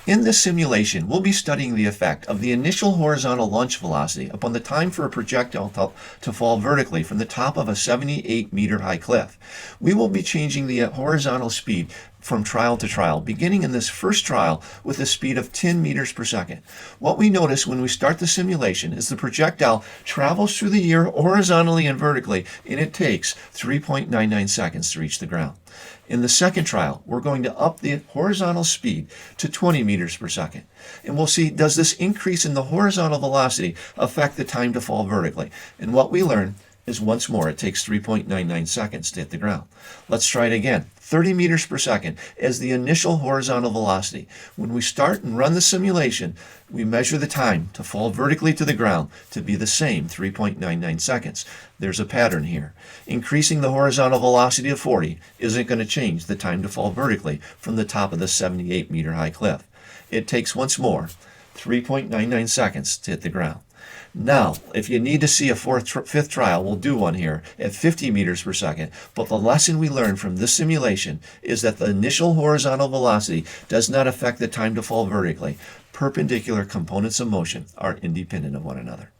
In this simulation, we'll be studying the effect of the initial horizontal launch velocity upon the time for a projectile to fall vertically from the top of a 78-meter high cliff. We will be changing the horizontal speed from trial to trial, beginning in this first trial with a speed of 10 meters per second. What we notice when we start the simulation is the projectile travels through the air horizontally and vertically, and it takes 3.99 seconds to reach the ground. In the second trial, we're going to up the horizontal speed to 20 meters per second. And we'll see, does this increase in the horizontal velocity affect the time to fall vertically? And what we learn is, once more, it takes 3.99 seconds to hit the ground. Let's try it again. 30 meters per second as the initial horizontal velocity. When we start and run the simulation, we measure the time to fall vertically to the ground to be the same, 3.99 seconds. There's a pattern here. Increasing the horizontal velocity to 40 isn't going to change the time to fall vertically from the top of the 78-meter high cliff. It takes, once more, 3.99 seconds to hit the ground. Now, if you need to see a fifth trial, we'll do one here at 50 meters per second. But the lesson we learned from this simulation is that the initial horizontal velocity does not affect the time to fall vertically. Perpendicular components of motion are independent of one another.